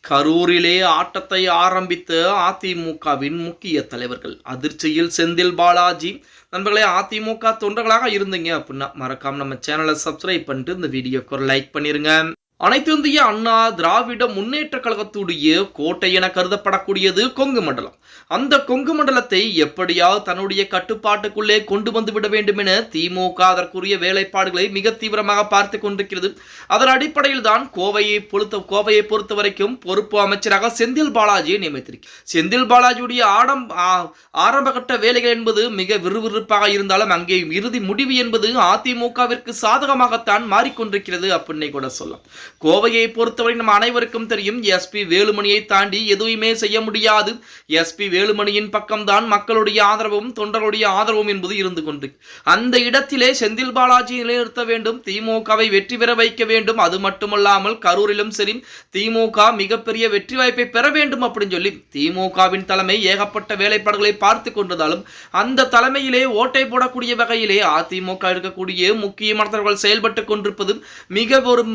கரூரிலே ஆட்டத்தை ஆரம்பித்த அதிமுகவின் முக்கிய தலைவர்கள். அதிர்ச்சியில் செந்தில் பாலாஜி. நண்பர்களே, அதிமுக தொண்டர்களாக இருந்தீங்க அப்படின்னா மறக்காம நம்ம சேனலை சப்ஸ்கிரைப் பண்ணிட்டு இந்த வீடியோக்கு ஒரு லைக் பண்ணிருங்க. அனைத்து இந்திய அண்ணா திராவிட முன்னேற்ற கழகத்துடைய கோட்டை என கருதப்படக்கூடியது கொங்கு மண்டலம். அந்த கொங்கு மண்டலத்தை எப்படியாவது தன்னுடைய கட்டுப்பாட்டுக்குள்ளே கொண்டு வந்து விட வேண்டும் என திமுக அதற்குரிய வேலைப்பாடுகளை மிக தீவிரமாக பார்த்து கொண்டிருக்கிறது. அதன் அடிப்படையில் தான் கோவையை பொறுத்த வரைக்கும் பொறுப்பு அமைச்சராக செந்தில் பாலாஜியை நியமித்திருக்கிறார். செந்தில் பாலாஜியுடைய ஆரம்பகட்ட வேலைகள் என்பது மிக விறுவிறுப்பாக இருந்தாலும் அங்கே இறுதி முடிவு என்பது அதிமுகவிற்கு சாதகமாகத்தான் மாறிக்கொண்டிருக்கிறது அப்படின்னு கூட சொல்லலாம். கோவையை பொறுத்தவரை நம்ம அனைவருக்கும் தெரியும், எஸ்பி வேலுமணியை தாண்டி எதுவுமே செய்ய முடியாது. எஸ்பி வேலுமணியின் பக்கம்தான் மக்களுடைய ஆதரவும் தொண்டர்களுடைய ஆதரவும் என்பது இருந்து கொண்டு அந்த இடத்திலே செந்தில் பாலாஜி நிலைநிறுத்த வேண்டும், திமுகவை வெற்றி பெற வைக்க வேண்டும். அது மட்டுமல்லாமல் கரூரிலும் சரி திமுக மிகப்பெரிய வெற்றி வாய்ப்பை பெற வேண்டும் அப்படின்னு சொல்லி திமுகவின் தலைமை ஏகப்பட்ட வேலைப்பாடுகளை பார்த்து கொண்டதாலும் அந்த தலைமையிலே ஓட்டை போடக்கூடிய வகையிலே அதிமுக இருக்கக்கூடிய முக்கியமானவர்கள் செயல்பட்டு கொண்டிருப்பது மிக ஒரு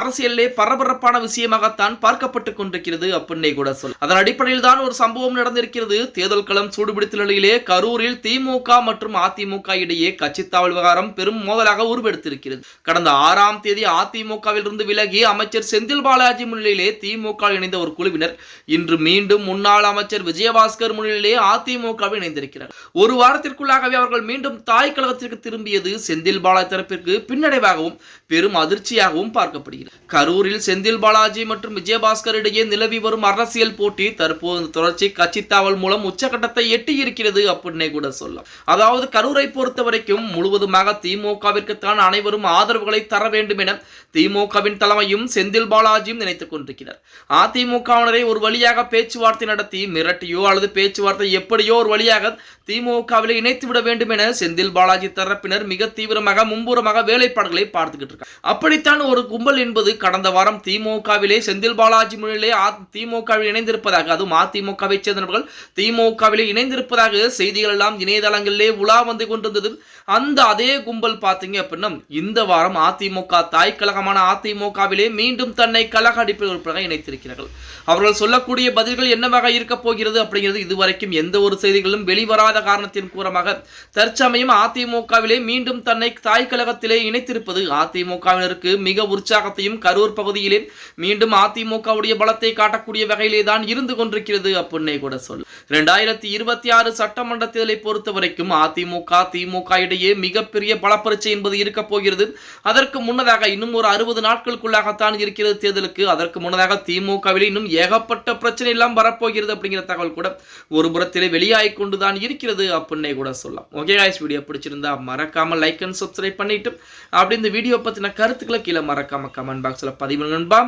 அரசியலே பரபரப்பான விஷயமாகத்தான் பார்க்கப்பட்டுக் கொண்டிருக்கிறது அப்படின்னே கூட சொல்ல. அதன் அடிப்படையில் தான் ஒரு சம்பவம் நடந்திருக்கிறது. தேர்தல் களம் சூடுபிடித்த நிலையிலே கரூரில் திமுக மற்றும் அதிமுக இடையே கட்சி தாவல் விவகாரம் பெரும் மோதலாக உருவெடுத்திருக்கிறது. கடந்த 6ஆம் தேதி அதிமுகவில் இருந்து விலகி அமைச்சர் செந்தில் பாலாஜி முன்னிலையிலே திமுக இணைந்த ஒரு குழுவினர் இன்று மீண்டும் முன்னாள் அமைச்சர் விஜயபாஸ்கர் முன்னிலையிலே அதிமுகவில் இணைந்திருக்கிறார். ஒரு வாரத்திற்குள்ளாகவே அவர்கள் மீண்டும் தாய் கழகத்திற்கு திரும்பியது செந்தில் பாலாஜி தரப்பிற்கு பின்னடைவாகவும் பெரும் அதிர்ச்சியாகவும் பார்க்கப்படுகிறது. கரூரில் செந்தில் பாலாஜி மற்றும் விஜயபாஸ்கர் இடையே நிலவி வரும் அரசியல் போட்டி தற்போது தொடர்ச்சி கட்சி தாவல் மூலம் உச்சகட்டத்தை எட்டி இருக்கிறது அப்படின்னே கூட சொல்லலாம். அதாவது கரூரை பொறுத்த வரைக்கும் முழுவதுமாக திமுகவிற்கு தான் அனைவரும் ஆதரவுகளை தர வேண்டும் என திமுகவின் தலைமையும் செந்தில் பாலாஜியும் நினைத்துக் கொண்டிருக்கிறார். அதிமுகவினரை ஒரு வழியாக பேச்சுவார்த்தை நடத்தி மிரட்டியோ அல்லது பேச்சுவார்த்தை எப்படியோ ஒரு வழியாக திமுகவில் இணைத்து விட வேண்டும் என செந்தில் பாலாஜி தரப்பினர் மிக தீவிரமாக மும்புறமாக வேலைப்பாடுகளை பார்த்துக்கிட்டு இருக்காங்க. அப்படித்தான் ஒரு கும்பல் என்பது கடந்த வாரம் திமுகவிலே செந்தில் பாலாஜி முன்னிலே திமுகவில் இணைந்திருப்பதாக, அதுவும் அதிமுகவை சேர்ந்தவர்கள் திமுகவிலே இணைந்திருப்பதாக செய்திகள் எல்லாம் இணையதளங்களிலே உலா வந்து கொண்டிருந்தது. அந்த அதே கும்பல் பார்த்தீங்க அப்படின்னா இந்த வாரம் அதிமுக தாய் கழகமான அதிமுகவிலே மீண்டும் தன்னை கழக அடிப்படையாக இணைத்திருக்கிறார்கள். அவர்கள் சொல்லக்கூடிய பதில்கள் என்னவாக இருக்க போகிறது அப்படிங்கிறது இதுவரைக்கும் எந்த ஒரு செய்திகளும் வெளிவராத காரணத்தின் கூறமாக தற்சமயம் அதிமுகவிலே மீண்டும் தன்னை தாய் கழகத்திலே இணைத்திருப்பது அதிமுகவினருக்கு மிக உற்சாகத்தையும் கரூர் பகுதியிலே மீண்டும் அதிமுகவுடைய பலத்தை காட்டக்கூடிய வகையிலே தான் இருந்து கொண்டிருக்கிறது அப்படின்னே கூட சொல்லும். 2026 சட்டமன்ற தேர்தலை பொறுத்த வரைக்கும் அதிமுக திமுக இடையே மிகப்பெரிய பலப்பரீட்சை என்பது இருக்க போகிறது. அதற்கு முன்னதாக இன்னும் ஒரு 60 நாட்களுக்குள்ளாகத்தான் இருக்கிறது தேர்தலுக்கு. அதற்கு முன்னதாக திமுகவில் இன்னும் ஏகப்பட்ட பிரச்சனை எல்லாம் வரப்போகிறது அப்படிங்கிற தகவல் கூட ஒரு புறத்திலே வெளியாகி கொண்டுதான் இருக்கிறது அப்படின்னே கூட சொல்லலாம். ஓகே गाइस, வீடியோ பிடிச்சிருந்தா மறக்காம லைக் அண்ட் சப்ஸ்கிரைப் பண்ணிட்டு அப்படி இந்த வீடியோ பத்தின கருத்துக்களை கீழே மறக்காம கமெண்ட் பாக்ஸ்ல பதிவு நண்பா.